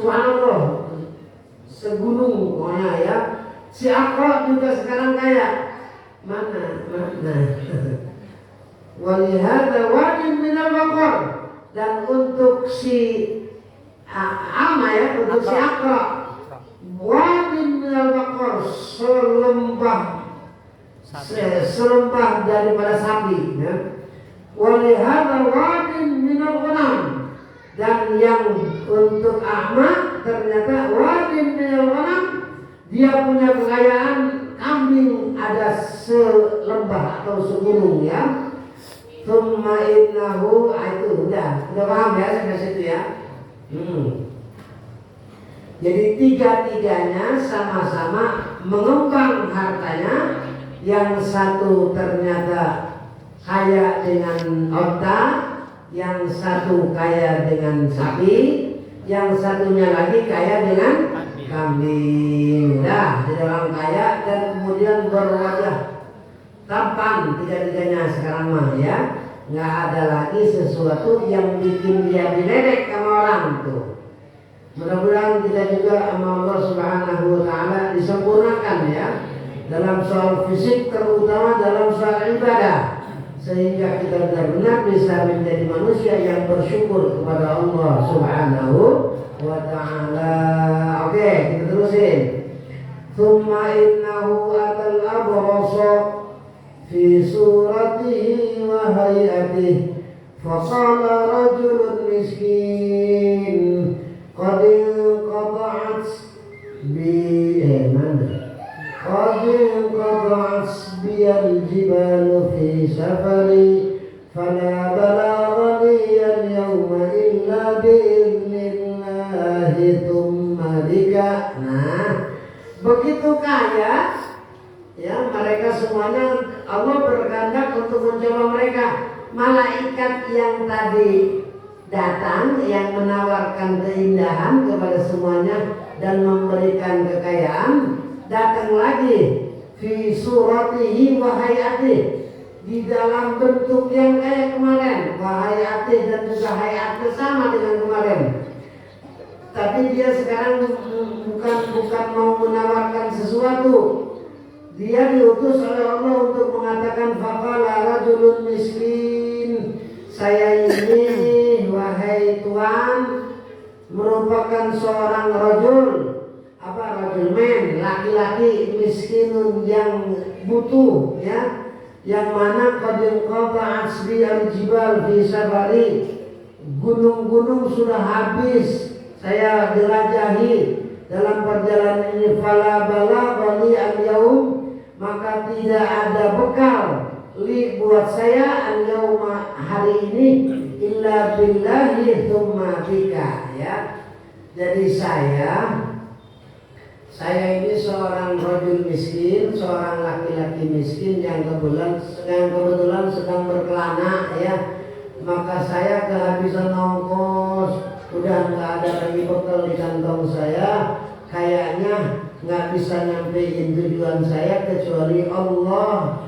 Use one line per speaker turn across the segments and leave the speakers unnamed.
subhanallah, segunung pokoknya ya. Si Aqra juga sekarang kaya. Mana. Walihada wadin minal baqar, dan untuk si Ama ya, untuk si Aqra, wadin minal baqar, selembah daripada sapi ya. Walihada wadin minal ghanam, dan yang untuk Ahmad ternyata wadin minal ghanam, dia punya kekayaan kambing ada selembah atau segunung ya. Tsumma innahu, itu udah paham ya sampai situ ya. Jadi tiga-tiganya sama-sama mengembang hartanya. Yang satu ternyata kaya dengan onta, yang satu kaya dengan sapi, yang satunya lagi kaya dengan kambing. Nah, jadi orang kaya dan kemudian berwajah tampan tiga-tiganya sekarang mah ya. Nggak ada lagi sesuatu yang bikin dia diledek sama orang tuh. Mudah-mudahan kita juga sama Allah Subhanahu wa taala disempurnakan ya dalam soal fisik, terutama dalam soal ibadah, sehingga kita benar-benar bisa menjadi manusia yang bersyukur kepada Allah Subhanahu wa taala. Oke, kita terusin. Tsumma innahu atal abrasa fi suratihi wa hayatihi faqala rajulun miskin qad qata'at biyal jibalu fi safari fala balagha liyal yawma illa bi'idnillahi thumma bika. Nah, begitu kaya ya mereka semuanya, Allah berkehendak untuk mencoba mereka. Malaikat yang tadi datang yang menawarkan keindahan kepada semuanya dan memberikan kekayaan, datang lagi fi suratihi wa hayatihi, di dalam bentuk yang kayak kemarin, wa hayatihi, dan juga hayatnya sama dengan kemarin. Tapi dia sekarang bukan mau menawarkan sesuatu. Dia diutus oleh Allah untuk mengatakan faqala rajulun miskin, saya ini wahai Tuhan merupakan seorang rajul, rajul men, laki-laki miskinun yang butuh ya, yang mana qad qata'at biyal jibal fi safari, gunung-gunung sudah habis saya jelajahi dalam perjalanan ini. Fala balagha li al-yaum, maka tidak ada bekal li buat saya al-yauma, hari ini, illa billahi tsumma bika ya. Jadi saya ini seorang rajul miskin, seorang laki-laki miskin yang kebetulan sedang berkelana ya. Maka saya kehabisan ongkos, udah nggak ada lagi bekal di kantong saya, kayaknya nggak bisa nyampein tujuan saya kecuali Allah.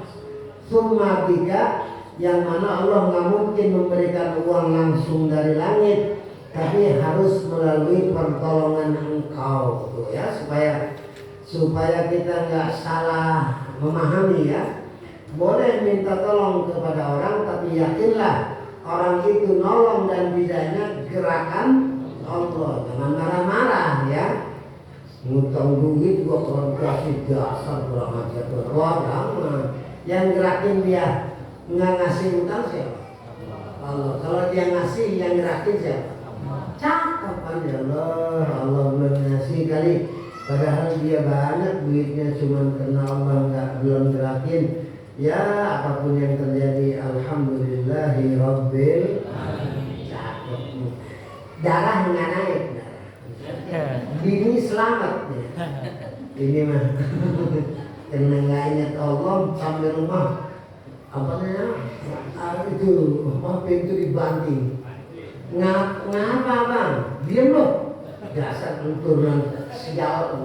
Tsumma bika, yang mana Allah nggak mungkin memberikan uang langsung dari langit, tapi harus melalui pertolongan engkau tuh ya, supaya kita nggak salah memahami ya. Boleh minta tolong kepada orang, tapi yakinlah orang itu nolong dan bidanya gerakan Allah. Jangan marah-marah ya. Ngutang duit gua kalau kasih dasar kurang ajar jangan. Yang gerakin dia nggak ngasih utang siapa? Kalau dia ngasih, yang gerakin siapa? Cakep aja Allah belum ngasih kali, padahal dia banyak duitnya, cuman karena Allah belum gerakin. Ya apapun yang terjadi, alhamdulillahi rabbil alamin. Cakep. Darah nggak naik, bini selamat ya. Ini mah karena nggak ingat Allah sampai rumah itu pintu dibanting. Ngapa bang? Diam loh. Dasar turunan sial.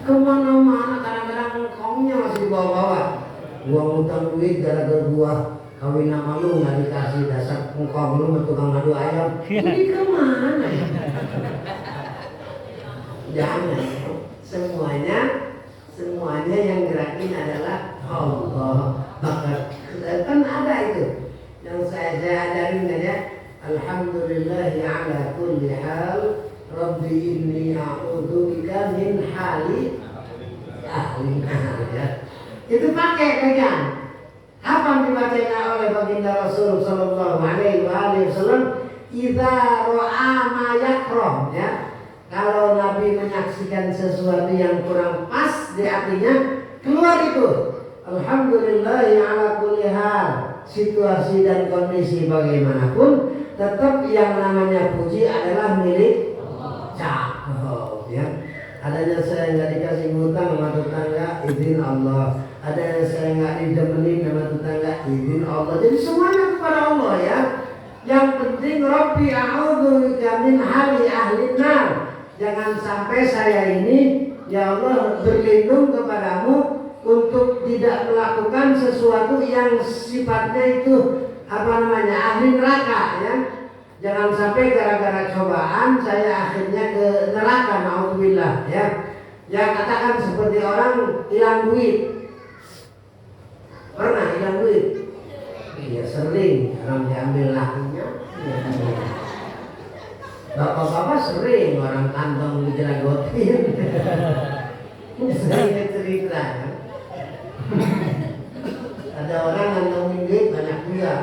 Kemana-mana kadang-kadang engkongnya masih bawa-bawa. Gua ngutang duit gara-gara gua kawin sama lu nggak dikasih, dasar engkong lu tukang ngadu ayam. Ini kemana? Jangan. Semuanya yang gerakin adalah Allah. Maka kan ada itu yang saya ajarin ya. Alhamdulillah ala kulli hal. Rabbi inni a'udzubika min hali ahli ya. Itu pakai pegang. Apa yang dibacakan oleh baginda Rasul sallallahu alaihi wasallam? Idza ra'a ma yakrah ya. Kalau Nabi menyaksikan sesuatu yang kurang pas di hatinya, keluar itu. Alhamdulillah ala kulli hal. Situasi dan kondisi bagaimanapun, tetap yang namanya puji adalah milik Allah. Ya. Adanya saya nggak dikasih hutang sama tetangga, izin Allah. Adanya saya nggak didemenin sama tetangga, izin Allah. Jadi semuanya kepada Allah ya. Yang penting Rabbi a'udzubika min hali ahli nar. Jangan sampai saya ini, ya Allah, berlindung kepadamu untuk tidak melakukan sesuatu yang sifatnya itu ahli neraka ya. Jangan sampai gara-gara cobaan saya akhirnya ke neraka, naudzubillah ya. Ya katakan seperti orang hilang duit. Pernah hilang duit? Iya sering, orang diambil lakinya. Bapak-bapak sering orang kantong digeragotin. Saya cerita kan. Ada orang ngantongin duit banyak juga.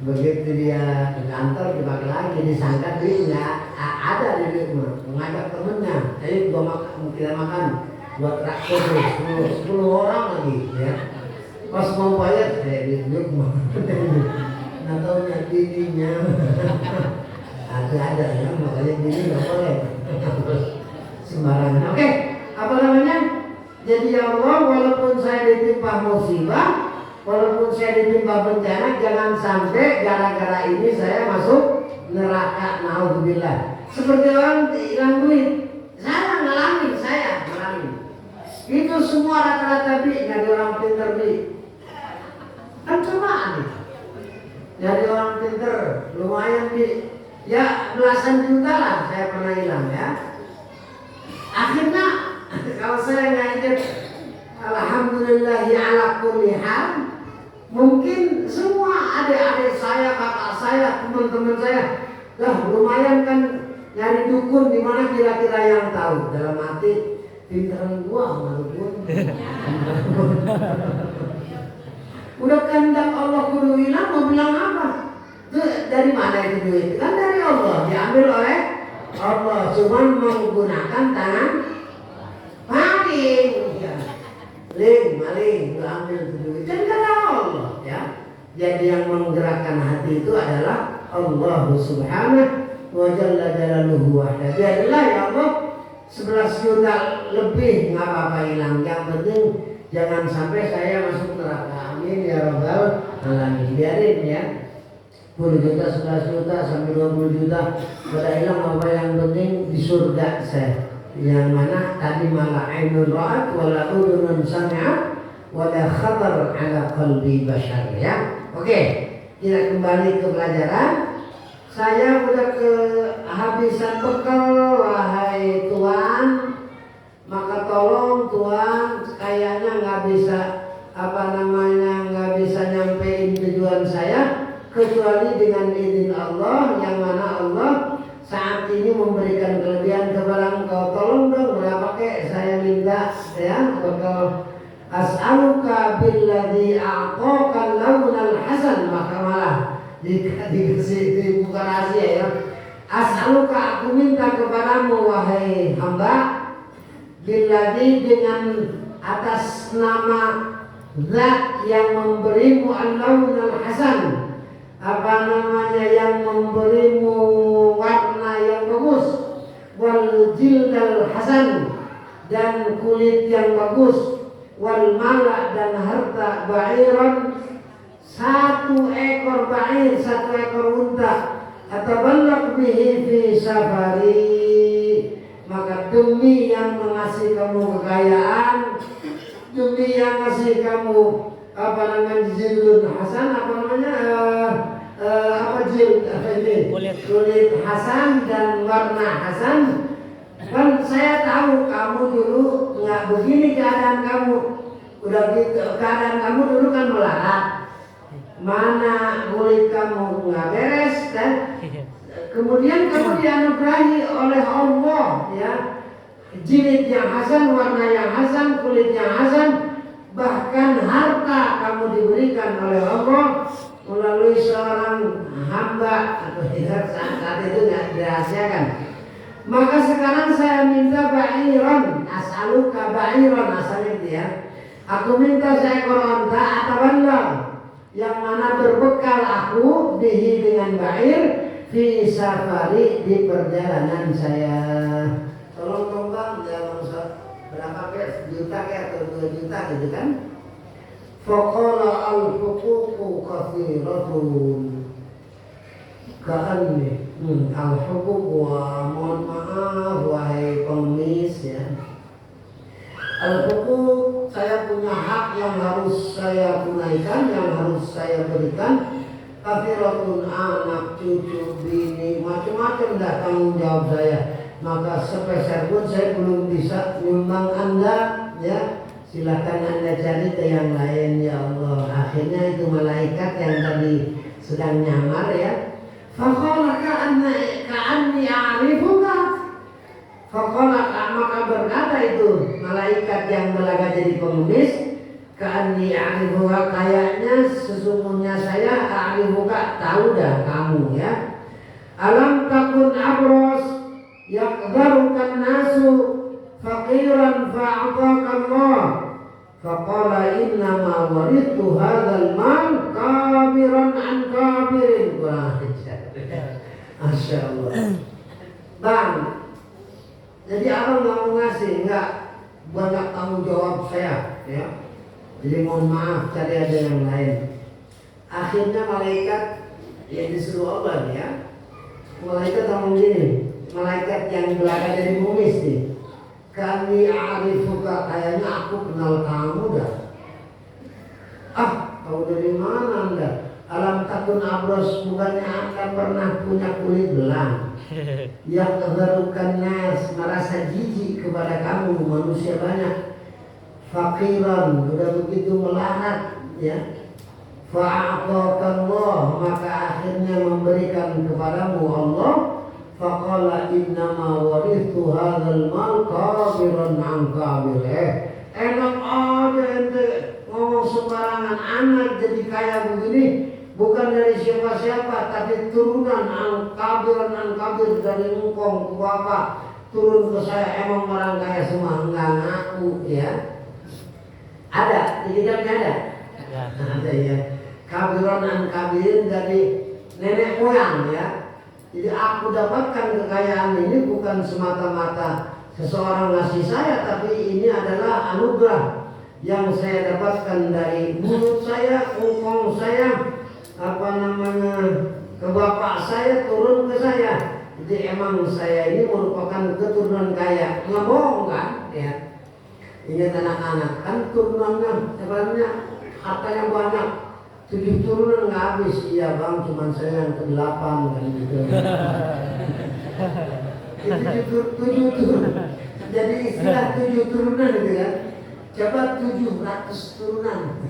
Begitu dia ke kantor dipakai lagi, disangka duitnya ada di rumah, mengajak temennya, ayo kita makan buat traktir 10 orang lagi ya. Pas mau bayar saya duit mah, nggak tahunya bininya ada ya, makanya bini nggak boleh sembarangan. Oke, apa namanya? Jadi ya Allah, walaupun saya ditimpa musibah, walaupun saya ditimpa bencana, jangan sampai gara-gara ini saya masuk neraka, naudzubillah. Seperti orang hilang duit, saya ngalamin. Itu semua rata-rata dari orang pintar kan cobaan nih. Dari orang pintar lumayan ya belasan juta lah saya pernah hilang ya. Akhirnya kalau saya nggak ingat alhamdulillahi ala kulli hal, mungkin semua adik-adik saya, kakak saya, teman-teman saya, lah lumayan kan nyari dukun di mana kira-kira yang tahu. Dalam hati pintaran gua sama dukun. Udah kehendak Allah kudu hilang, mau bilang apa? Itu dari mana itu duit? Kan dari Allah, diambil oleh Allah, cuma menggunakan tangan maling. Maling, ambil duit. Kan kata Allah ya. Jadi yang menggerakkan hati itu adalah Allah subhanahu wa jalla jalaluhu wahda. Biarlah ya Allah 11 juta lebih nggak apa-apa hilang. Yang penting jangan sampai saya masuk neraka. Amin ya rabbal alamin. Biarin ya. 10 juta, 11 juta sampai 20 juta pada hilang apa yang penting di surga saya. Yang mana tadi malah ainun ra'at wala udhunun sami'at wala khatar ala qalbi bashar ya. Oke, kita kembali ke pelajaran. Saya udah kehabisan bekal wahai Tuhan. Maka tolong Tuhan, kayaknya nggak bisa nggak bisa nyampein tujuan saya kecuali dengan izin Allah, yang mana Allah saat ini memberikan kelebihan kepada engkau. Tolong dong, berapa kek saya minta ya bekal. As'aluka billadzi a'taqal launal hasan, maka malah dikasih bukan rahasia ya. As'aluka, aku minta kepadamu wahai hamba, billadzi, dengan atas nama zat yang memberimu al-launal hasan, yang memberimu warna yang bagus, wal jildal hasan, dan kulit yang bagus, wal mala, dan harta, ba'iran, 1 ekor ba'ir, 1 ekor unta, atabalak bihi fi safari, maka demi yang mengasih kamu kekayaan, demi yang ngasih kamu jildun hasan, kulit hasan dan warna hasan, Kan saya tahu kamu dulu nggak begini keadaan kamu. Udah gitu keadaan kamu dulu kan melarat. Mana kulit kamu nggak beres kan? Kemudian kamu dianugerahi oleh Allah ya. Jilid yang hasan, warna yang hasan, kulit yang hasan, bahkan harta kamu diberikan oleh Allah melalui seorang hamba atau saat itu nggak dirahasiakan. Maka sekarang saya minta ba'iron, as'aluka ba'iron, asalnya dia. Aku minta seekor onta atau bandar yang mana berbekal aku bihi dengan ba'ir fi safari di perjalanan saya. Tolong tombang jangan berapa juta atau 2 juta gitu kan? Faqala al-huququ kathiratun ka'anni al-huquq wa mohon maaf wahai pengemis ya. Al-huquq saya punya hak yang harus saya tunaikan, yang harus saya berikan. Kathiratun anak, cucu, bini, macam-macam dah tanggung jawab saya. Maka sepeser pun saya belum bisa nyumbang Anda ya. Silakan Anda cari ke yang lain ya Allah. Akhirnya itu malaikat yang tadi sedang nyamar ya. Faqala ka'anni a'rifuka. Faqala maka berkata itu malaikat yang belaga jadi pengemis, ka'anni a'rifuka, kayaknya sesungguhnya saya a'rifuka, tahu dah kamu ya. Alam takun abros yaqdarukan nasu faqiran fa'atakallah. Faqala innama warithu hadzal mal kabiran an kabirin. Wah, Masya Allah. Bang, jadi abang nggak mau ngasih, nggak banyak tanggung jawab saya ya. Jadi mohon maaf, cari aja yang lain. Akhirnya malaikat yang disuruh Allah ya, malaikat ngomong gini, malaikat yang belakang jadi pengemis nih. Kami arifuka, kayaknya aku kenal kamu dah. Ah, tahu dari mana Anda? Alam takun abros, bukannya akan pernah punya kulit belang. Yang kegerukan nas, merasa jijik kepada kamu manusia banyak. Fakiran, udah begitu melarat ya. Fa'atakallah, maka akhirnya memberikan kepadamu Allah. Faqala innama warithu hadzal mal kabiran an kabir. Enak aja ente ngomong sembarangan, anak jadi kaya begini bukan dari siapa-siapa tapi turunan an kabir dari engkong ke bapak turun ke saya. Emang orang kaya semua? Enggak ngaku ya. Ada di kitabnya ada. Ya. Ada ya. Kabiran an kabir dari nenek moyang ya. Jadi aku dapatkan kekayaan ini bukan semata-mata seseorang ngasih saya, tapi ini adalah anugerah yang saya dapatkan dari mulut saya, engkong saya, ke bapak saya turun ke saya. Jadi emang saya ini merupakan keturunan kaya. Nggak bohong kan? Ya. Ingat anak-anak kan turunannya sebenarnya hartanya banyak. 7 turunan nggak habis. Iya bang, cuman saya yang ke-8 kan gitu. 7 turunan. Jadi istilah 7 turunan gitu kan. Coba 700 turunan.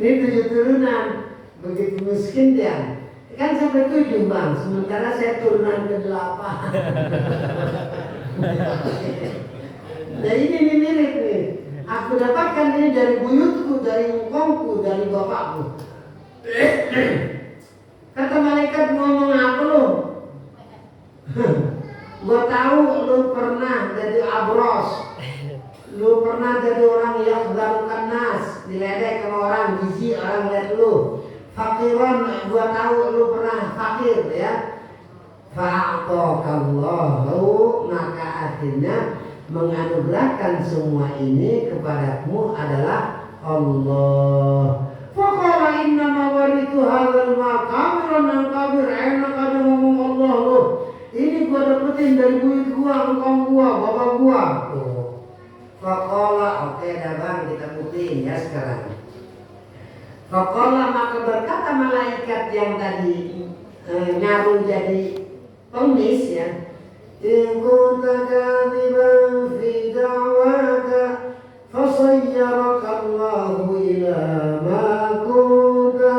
Ini 7 turunan. Begitu miskin dia. Kan sampai 7 bang. Sementara saya turunan ke-8. Nah ini mirip nih. Aku dapatkan ini dari buyutku, dari engkongku, dari bapakku. Kata malaikat, ngomong apa lu? Gua tahu lu pernah jadi abros. Lu pernah jadi orang yang garukan nas, diledek sama orang, gizi orang lihat lu. Fakiron, gua tahu lu pernah fakir ya. Fa'atakallahu, maka akhirnya menganugerahkan semua ini kepadamu adalah Allah. Faqala innama warithu hadzal mal kabiran an kabir. Enak aja ngomong Allah lu. Ini gua dapetin dari buyut gua, engkong gua, bapak gua. Tuh. Faqala, oke dah bang, kita buktiin ya sekarang. Faqala, maka berkata malaikat yang tadi nyaru jadi pengemis ya. in kunta kadiban fi da'waka fasayyaraka Allahu ila ma kunta.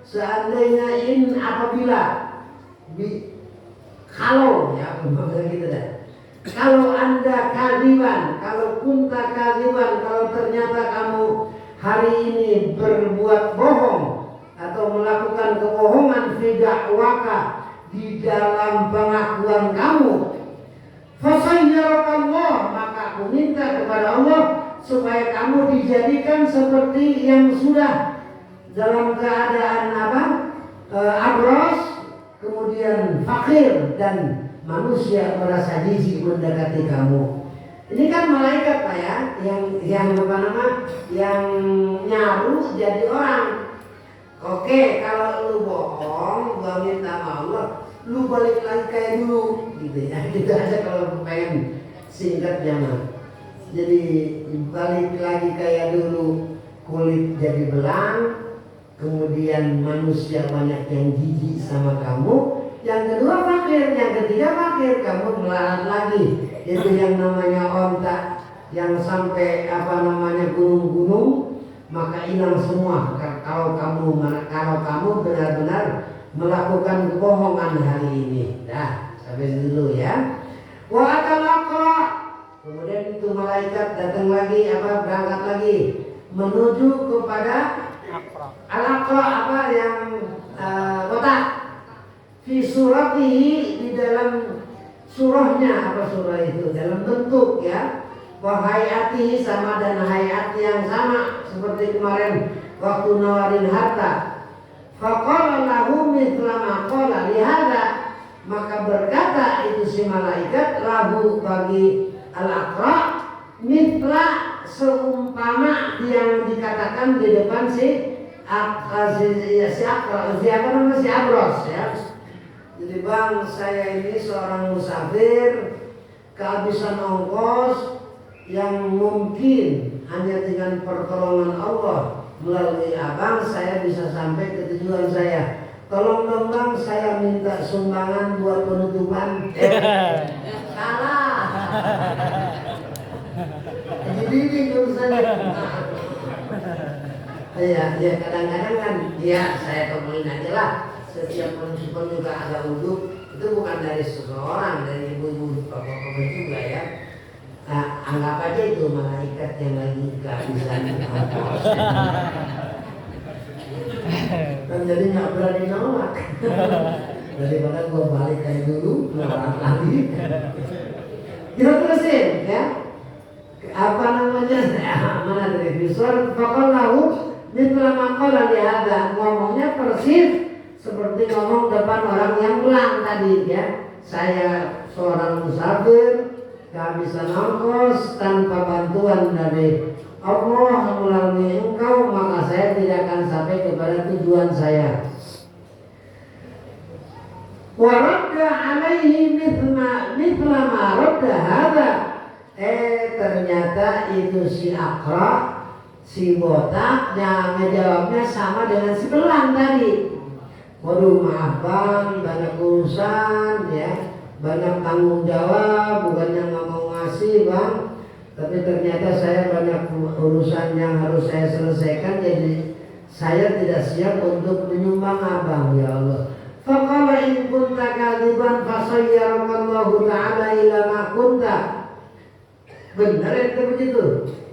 Seandainya apabila kalau ya maksudnya gitu dah. Kalau anda kadiban, kalau kunta kadiban, kalau ternyata kamu hari ini berbuat bohong atau melakukan kebohongan fi da'waka, di dalam pengakuan kamu, fasayyarakallah, maka aku minta kepada Allah supaya kamu dijadikan seperti yang sudah dalam keadaan abros, kemudian fakir dan manusia merasa jijik mendekati kamu. Ini kan malaikat Pak ya, yang nyaru jadi orang. Oke, kalau lu bohong, gua minta sama Allah, lu balik lagi kayak dulu, gitu ya. Gitu aja kalau pengen singkat zaman. Jadi balik lagi kayak dulu, kulit jadi belang, kemudian manusia banyak yang jijik sama kamu. Yang kedua fakir, yang ketiga fakir, kamu melarat lagi. Itu yang namanya onta yang sampai gunung-gunung, maka hilang semua. Kalau kamu benar-benar melakukan kebohongan hari ini. Dah, sampai dulu ya. Wa atal Aqra. Kemudian itu malaikat datang lagi, berangkat lagi menuju kepada Al-Aqra, yang kotak. Fi suratihi, di dalam surahnya, surah itu dalam bentuk ya, wa hayatihi, sama dan hayat yang sama seperti kemarin waktu nawarin harta. Faqala lahu mithla ma qala lihada, maka berkata itu si malaikat lahu bagi Al-Aqra, mithla seumpama yang dikatakan di depan si Abros ya. Jadi bang, saya ini seorang musafir, kehabisan ongkos yang mungkin hanya dengan pertolongan Allah melalui abang saya bisa sampai ke tujuan saya. Tolong dong bang, saya minta sumbangan buat penutupan. Salah. Jadi ini urusannya. Ya kadang-kadang kan ya saya temuin aja lah. Setiap penutupan juga ada uduk, itu bukan dari seseorang, dari ibu-ibu bapak-bapak juga ya. Nah, anggap aja itu malaikat yang lagi kehabisan ongkos. Dan jadi nggak berani nolak. Daripada gua balik kayak dulu, nolak lagi. Kita terusin ya. Mana dari visual? Fakallahu mithla ma qala li hadza, ngomongnya persis seperti ngomong depan orang yang pulang tadi ya. Saya seorang musafir, kehabisan ongkos, tanpa bantuan dari Allah melalui engkau, maka saya tidak akan sampai kepada tujuan saya. Wa radda alaihi mithla ma radda hadza. Ternyata itu si Aqra, si botak, yang ngejawabnya sama dengan si belang tadi. Waduh, maaf bang, banyak urusan ya, banyak tanggung jawab, bukannya nggak mau ngasih bang, tapi ternyata saya banyak urusan yang harus saya selesaikan, jadi saya tidak siap untuk menyumbang abang ya Allah. Faqala in kunta kadiban fasayyarakallahu ta'ala ila ma kunta. Benar itu begitu?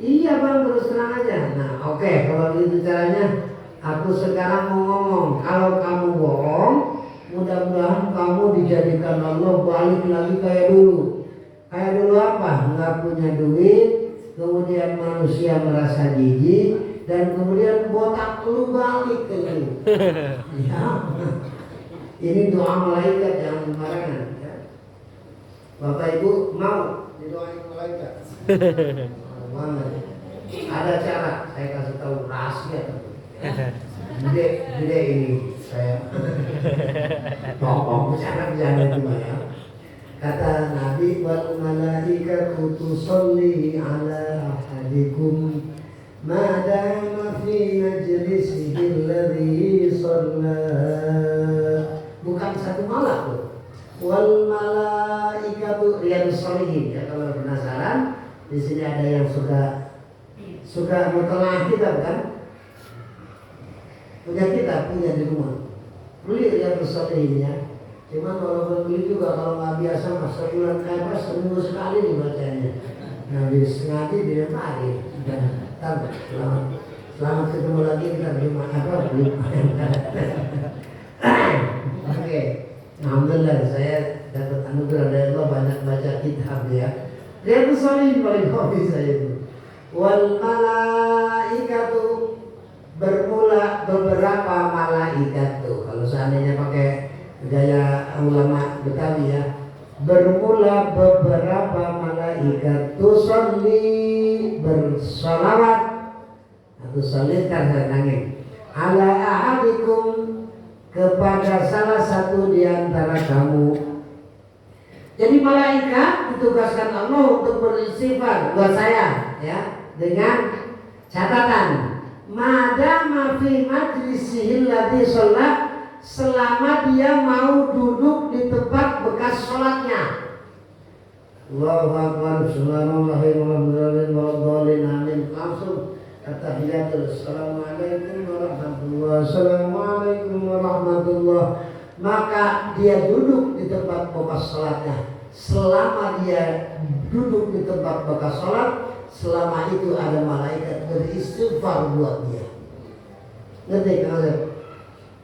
Iya bang, terus terang aja. Nah oke, kalau gitu caranya. Aku sekarang mau ngomong, kalau kamu bohong, mudah-mudahan kamu dijadikan Allah balik lagi kayak dulu. Kayak dulu apa? Nggak punya duit, kemudian manusia merasa jijik, dan kemudian botak lu balik ke lu. Ya, ini doa malaikat yang kemarin. Ya. Bapak Ibu mau didoain malaikat? Ada cara, saya kasih tahu rahasia. Gede ini saya ngomong jangan cuma ya. Kata Nabi, wal malaikatu tusalli ala ahadikum ma dama fi majlisihi alladhi shalla. Bukan satu malam loh. Wal malaikatu Sholihin ya. Kalau penasaran, di sini ada yang suka mutalaah kitab kan? Punya kitab, punya di rumah. Beli Riyadhus Shalihin ya. Cuma walaupun beli juga kalau nggak biasa masa bulan seminggu sekali dibacanya. Habis ngaji dia mari. Selamat ketemu lagi kita belum belum. Oke, alhamdulillah saya dapat anugerah dari Allah banyak baca kitab ya. Riyadhus Shalihin paling hobi saya itu. Wal malaikatu, bermula beberapa malaikat tuh. Kalau seandainya pakai gaya ulama Betawi ya, bermula beberapa malaikat tusalli, bersolawat atau salihkan nanging ala ahadikum, kepada salah satu di antara kamu. Jadi malaikat ditugaskan Allah untuk beristighfar buat saya ya, dengan catatan madama fi majlisihi alladhi sholat, selama dia mau duduk di tempat bekas sholatnya. Allahu Akbar, Bismillahirrahmanirrahim, amin. Langsung At-tahiyatul, Assalamualaikum warahmatullahi Assalamualaikum warahmatullahi. Maka dia duduk di tempat bekas sholatnya. Selama dia duduk di tempat bekas sholat, selama itu ada malaikat beristighfar buat dia. Ngerti kan?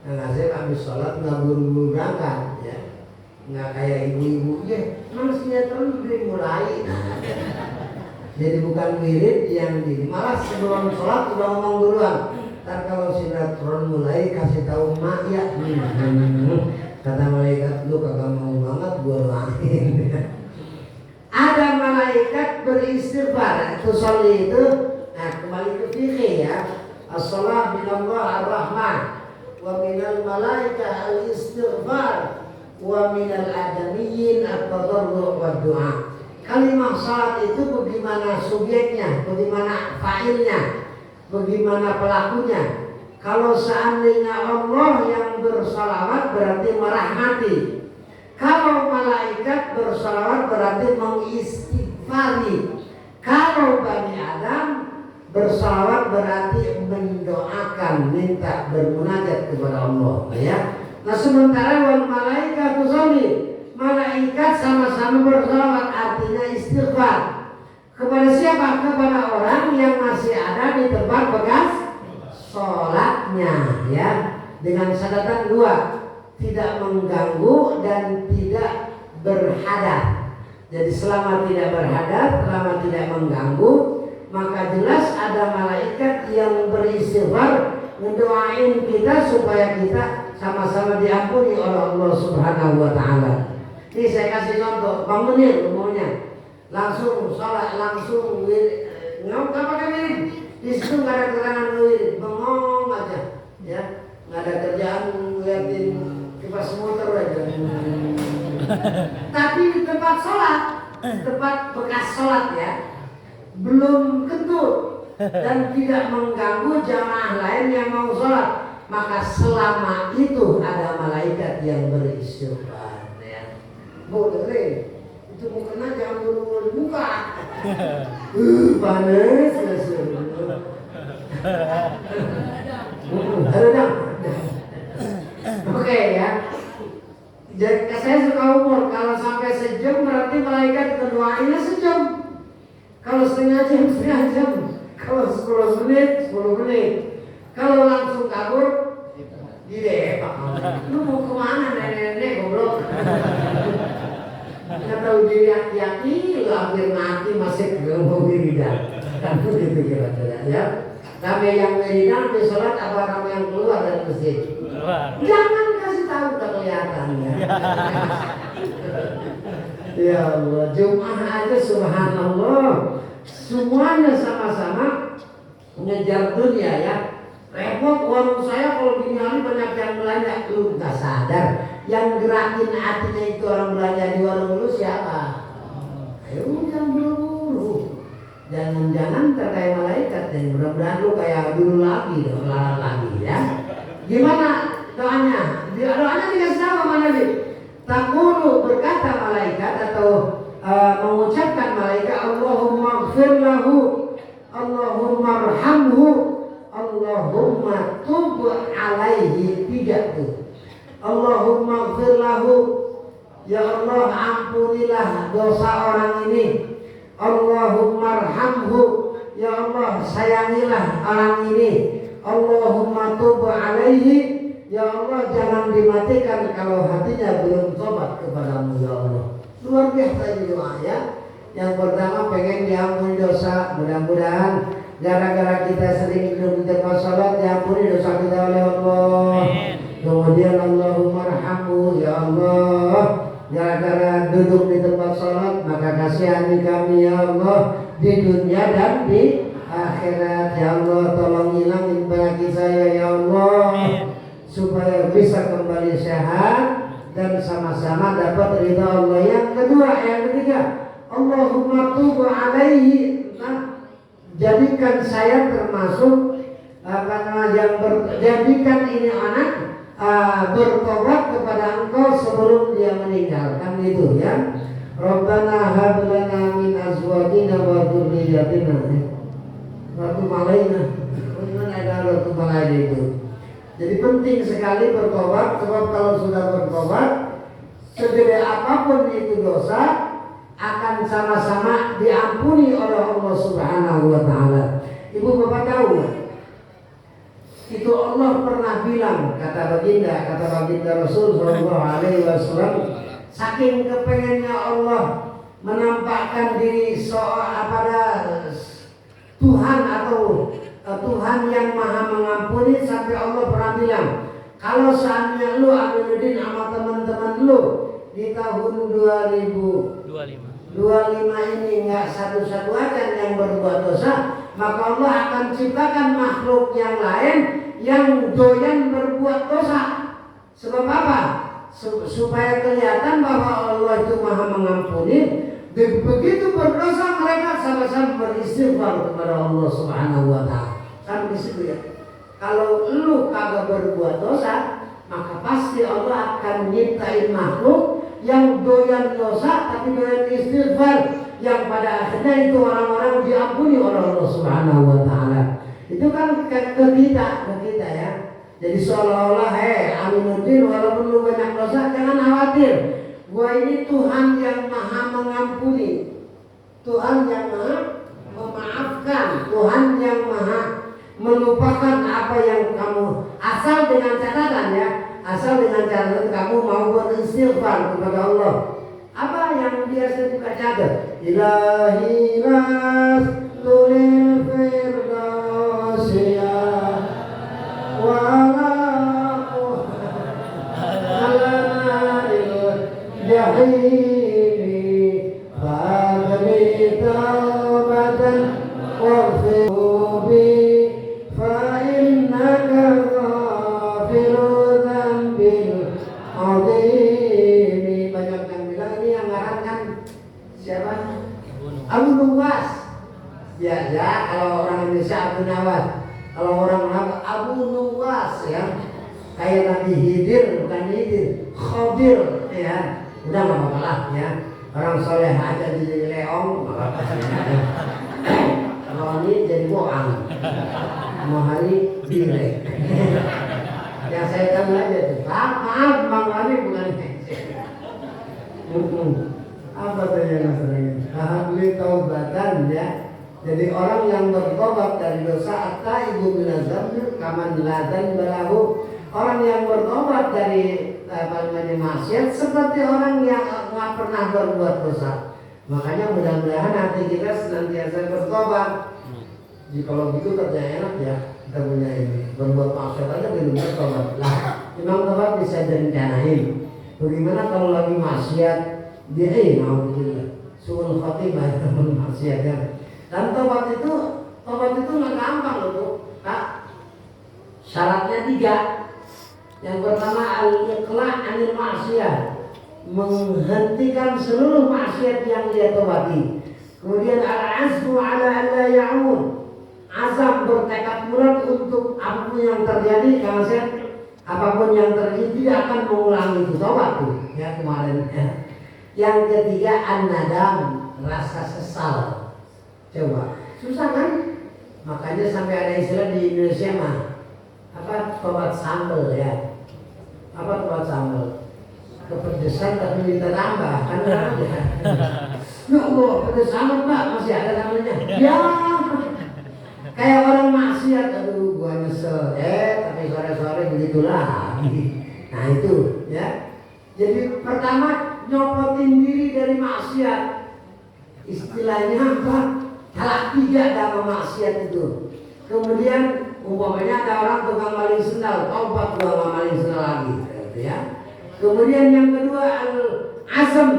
Kang Asep habis sholat nggak buru-buru berangkat ya, nggak kayak ibu-ibu ya, manusia terus dimulai. Jadi bukan wirid yang di, malah sebelum sholat udah ngomong duluan. Ntar kalau sinetron mulai kasih tahu mak ya, kata malaikat lu kagak mau banget gua doain. Ada malaikat beristighfar, itu sholli itu. Nah kembali ke fikih ya, as-shalah minallah ar-rahman, wa minal malaika al-istighfar, wa minal adamiyyin at-tadarru' wa du'a. Kalimat salat itu bagaimana subjeknya, bagaimana fa'ilnya, bagaimana pelakunya. Kalau seandainya Allah yang bersalawat berarti merahmati. Kalau malaikat bersalawat berarti mengistighfari. Kalau Bani Adam bersalawat berarti mendoakan, minta bermunajat kepada Allah ya. Nah sementara wal malaikat tusalli, malaikat sama-sama bersalawat, artinya istighfar. Kepada siapa? Kepada orang yang masih ada di tempat bekas sholatnya ya. Dengan catatan dua, tidak mengganggu dan tidak berhadat. Jadi selama tidak berhadat, selama tidak mengganggu, maka jelas ada malaikat yang beristighfar mendoain kita supaya kita sama-sama diampuni oleh Allah Subhanahu wa taala. Ini saya kasih contoh, Bang Munir umumnya langsung sholat, langsung ngomong apa kan ini? Di situ nggak ada keterangan wirid, bengong aja, ya, nggak ada kerjaan ngeliatin kipas motor aja. Tapi di tempat sholat, tempat bekas sholat ya, belum kentut dan tidak mengganggu jamaah lain yang mau sholat, maka selama itu ada malaikat yang beristighfar ya. Bu dengerin, itu mukena jangan buru-buru dibuka. Panas Oke ya. Jadi saya suka umur, kalau sampai sejam berarti malaikat berdoanya sejam. Kalau setengah jam. Kalau 10 menit. Kalau langsung kabur, didepak. Lu mau kemana nenek-nenek goblok? Nggak tahu diri hati-hati, lu hampir mati masih mau wiridan. Kan begitu kira-kira ya. Rame yang wiridan di sholat apa rame yang keluar dari masjid? Jangan kasih tahu, tak kelihatan ya. Ya Allah, Jum'ah aja subhanallah, semuanya sama-sama ngejar dunia ya. Repot warung saya kalau gini hari banyak yang belanja. Lu gak sadar yang gerakin hatinya itu orang belanja di warung lu siapa? Ayo jangan buru-buru. Jangan-jangan terkait malaikat, dan mudah-mudahan lu kayak dulu lagi dong, lagi ya. Gimana doanya? Doanya dikasih tahu sama Nabi. Taqulu, berkata malaikat atau mengucapkan malaikat Allahumma ighfir lahu, Allahumma arhamhu, Allahumma tub alaihi. 3 tuh. Allahumma ighfir lahu, ya Allah ampunilah dosa orang ini. Allahumma arhamhu, ya Allah sayangilah orang ini. Allahumma tub alaihi, ya Allah jangan dimatikan kalau hatinya belum tobat kepadamu ya Allah. Luar biasa ini doa ya. Yang pertama pengen diampuni dosa, mudah-mudahan gara-gara kita sering hidup di tempat sholat diampuni dosa kita oleh Allah. Kemudian Allahumma arhamhu, ya Allah gara-gara duduk di tempat sholat maka kasihani kami ya Allah di dunia dan di akhirat. Ya Allah tolong hilangin penyakit saya ya Allah supaya bisa kembali sehat dan sama-sama dapat ridha Allah. Yang kedua, yang ketiga, Allahumma tub alaihi, jadikan saya termasuk jadikan ini anak bertobat kepada Engkau sebelum dia meninggal. Kan itu ya. Rabbana hab lana min azwajina wa dzurriyyatina wa tub alaina. Mana ada tub alaina itu. Jadi penting sekali bertobat, sebab kalau sudah bertobat segede apapun itu dosa akan sama-sama diampuni oleh Allah Subhanahu wa taala. Ibu bapak tahu nggak? Itu Allah pernah bilang, kata baginda Rasul sallallahu alaihi wasallam, saking kepengennya Allah menampakkan diri pada Tuhan atau Tuhan yang maha mengampuni, sampai Allah pernah bilang, kalau seandainya lu Aminuddin sama teman-teman lu di tahun 2025 ini nggak satu-satu aja yang berbuat dosa, maka Allah akan ciptakan makhluk yang lain yang doyan berbuat dosa. Sebab apa? Supaya kelihatan bahwa Allah itu maha mengampuni. Begitu berdosa mereka sama-sama beristighfar kepada Allah Subhanahu wa taala. Kan di situ ya. Kalau lu kagak berbuat dosa, maka pasti Allah akan nyiptain makhluk yang doyan dosa tapi doyan istighfar, yang pada akhirnya itu orang-orang diampuni oleh Allah Subhanahu wa taala. Itu kan ke kita ya. Jadi seolah-olah Aminuddin walaupun lu banyak dosa jangan khawatir. Gua ini Tuhan yang maha mengampuni, Tuhan yang maha memaafkan, Tuhan yang maha melupakan apa yang kamu, asal dengan catatan ya, asal dengan catatan kamu mau beristighfar kepada Allah. Apa yang biasa juga catat? Ilahi tulil firdausiya wa jahimi fadli taubatan warfi'ubi fa innaka ghafiru dzambil azimi. Banyak yang bilang ini yang ngarangkan siapa? Abu Nuwas. Ya kalau orang Indonesia Abu Nawas, kalau orang Arab Abu Nuwas ya. Kayak Nabi Khidir, bukan Khidir, Khadir ya. Udah nggak apa-apa lah ya. Orang soleh aja jadi leong, nggak apa-apa sih. Kalau ini jadi bohong, mau hari dilek. Yang saya tahu aja tuh. Maaf, Bang Ali bukan apa tuh yang sering? Alhamdulillah taubatan ya. Jadi orang yang bertobat dari dosa ibu minazam kaman ladan balahu. Orang yang bertobat dari maksiat seperti orang yang nggak pernah berbuat dosa. Makanya mudah-mudahan hati kita senantiasa bertobat. Jadi kalau gitu kerja enak ya, kita punya ini berbuat maksiat aja belum bertobat. Lah, memang tobat bisa direncanain. Bagaimana kalau lagi maksiat dia mau gitu suul khotimah dalam maksiat ya. Dan tobat itu nggak gampang loh tuh, Kak. Syaratnya 3. Yang pertama al-iqla' anil ma'siyah, menghentikan seluruh maksiat yang dia tobati. Kemudian al-azmu ala alla ya'ud, azam bertekad bulat untuk apapun yang terjadi, karena saya apapun yang terjadi tidak akan mengulangi itu tobat tuh ya kemarin ya. Yang ketiga an-nadam, rasa sesal. Coba, susah kan? Makanya sampai ada istilah di Indonesia mah apa, tobat sambal ya. Apa tobat sambal? Kepedesan tapi minta tambah kan ada. Ya Allah, pedes amat Pak, masih ada namanya. Ya. Kayak orang maksiat, aduh gua nyesel. Tapi sore-sore begitulah. Nah itu ya. Jadi pertama nyopotin diri dari maksiat. Istilahnya apa? Talak 3 dalam maksiat itu. Kemudian umpamanya ada orang tukang maling sendal, tobat gua nggak maling sendal lagi, gitu ya. Kemudian yang kedua al-azam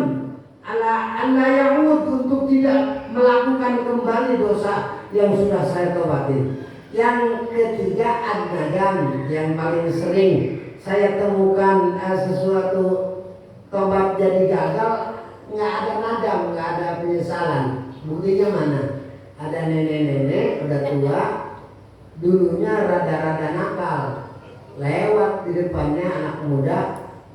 ala ya'ud, untuk tidak melakukan kembali dosa yang sudah saya tobatin. Yang ketiga an-nadam, yang paling sering saya temukan sesuatu tobat jadi gagal, nggak ada nadam, nggak ada penyesalan. Buktinya mana? Ada nenek-nenek udah tua, dulunya rada-rada nakal, lewat di depannya anak muda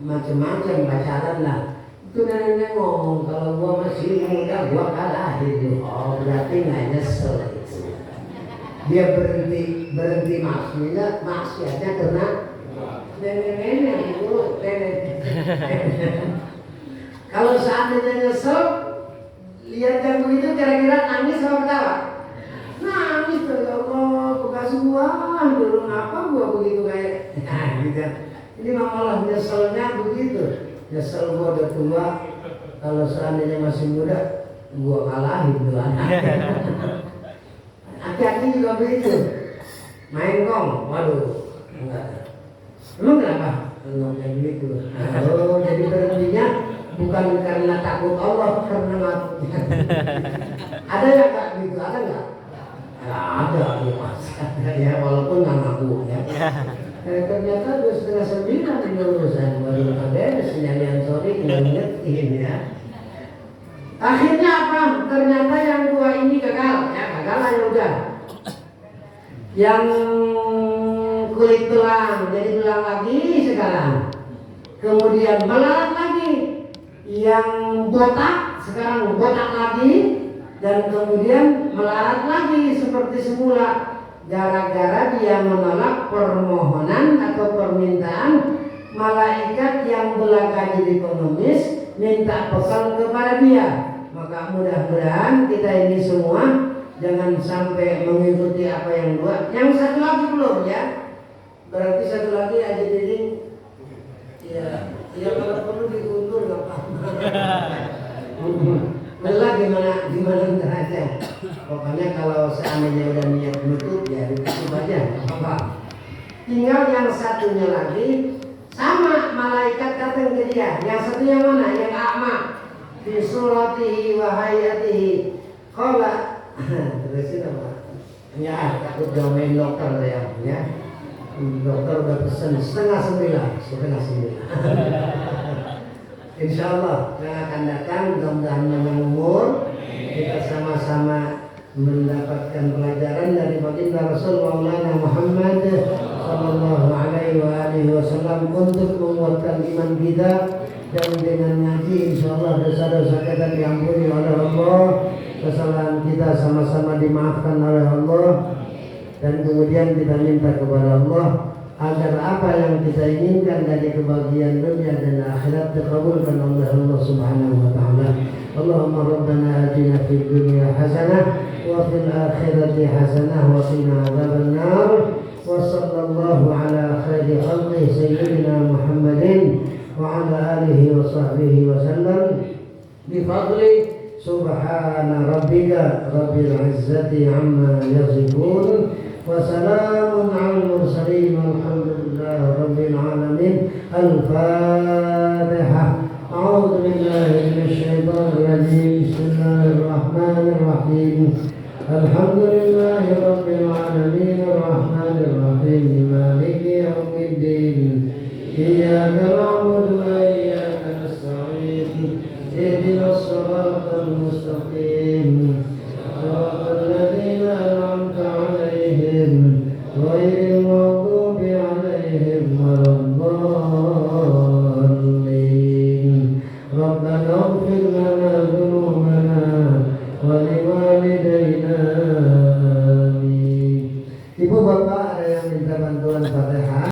macam-macam pacaran lah. Itu nenek ngomong, kalau gua masih muda gua kalah itu. Oh berarti nggak nyesel itu. Dia berhenti maksiatnya karena nenek-nenek itu nenek. Kalau seandainya nyesel, lihat yang begitu kira-kira nangis atau ketawa? Nangis tuh, ya Allah, bekas gua dulu ngapa gua begitu kayak gitu. Ini malah nyeselnya begitu. Nyesel gua udah tua, kalau seandainya masih muda, gua kalahin tuh anak. Hati-hati juga begitu. Main kong, waduh, enggak. Lu kenapa? Lu kayak gitu. Oh, jadi berhentinya bukan karena takut Allah, karena matinya. Ada ya Kak gitu? Ada nggak? Ada ya, walaupun nggak ngaku ya. Ternyata 8:30 ini urusan baru ada sinyalian sore ngingetin ya. Akhirnya apa? Ternyata yang 2 ini gagal ya, gagal lah ya udah. Yang kulit tulang jadi tulang lagi sekarang. Kemudian melarat lagi. Yang botak sekarang botak lagi, dan kemudian melarat lagi seperti semula. Gara-gara dia menolak permohonan atau permintaan malaikat yang belaga jadi pengemis minta bekal kepada dia. Maka mudah-mudahan kita ini semua jangan sampai mengikuti apa yang 2. Yang satu lagi belum ya. Berarti satu lagi aja jadi ya kalau perlu diundur nggak apa-apa. Lelah gimana ntar aja. Pokoknya kalau seandainya udah niat menutup ya ditutup aja, apa. Tinggal yang satunya lagi, sama malaikat datang ke dia. Yang satunya mana? Yang a'ma. Fi suratihi wa hayatihi. Qala terusin apa? Ya takut domain dokter ya. Dokter udah pesen 8:30. Insya Allah yang akan datang mudah-mudahan panjang umur, kita sama-sama mendapatkan pelajaran dari baginda Rasul Maulana Muhammad sallallahu alaihi wasallam untuk menguatkan iman kita, dan dengan ngaji insya Allah dosa-dosa kita diampuni oleh Allah, kesalahan kita sama-sama dimaafkan oleh Allah, dan kemudian kita minta kepada Allah agar apa yang kita inginkan dari kebahagiaan dunia dan akhirat dikabulkan oleh Allah Subhanahu wa taala. Allahumma rabbana atina fid dunya hasanah wa fil akhirati hasanah wa qina adzabannar. Wa sallallahu ala khairi khalqi sayyidina Muhammadin wa ala alihi wa sahbihi wa sallam bi fadli subhana rabbika rabbil izzati amma yasifun. Wassalamun ala mursalin walhamdulillahi rabbil alamin. Al-Fatihah. A'udzu billahi minasy syaithanir rajim. Bismillahirrahmanirrahim. Alhamdulillahi rabbil alamin arrahmanir rahim maliki yaumiddin. Iyyaka na'budu wa iyyaka nasta'in. Ihdinas siratal mustaqim. Shiratal ladzina an'amta 'alaihim ghairil maghdubi 'alaihim waladdallin. Rabbana ighfir Bapak ada yang minta bantuan Fatihah?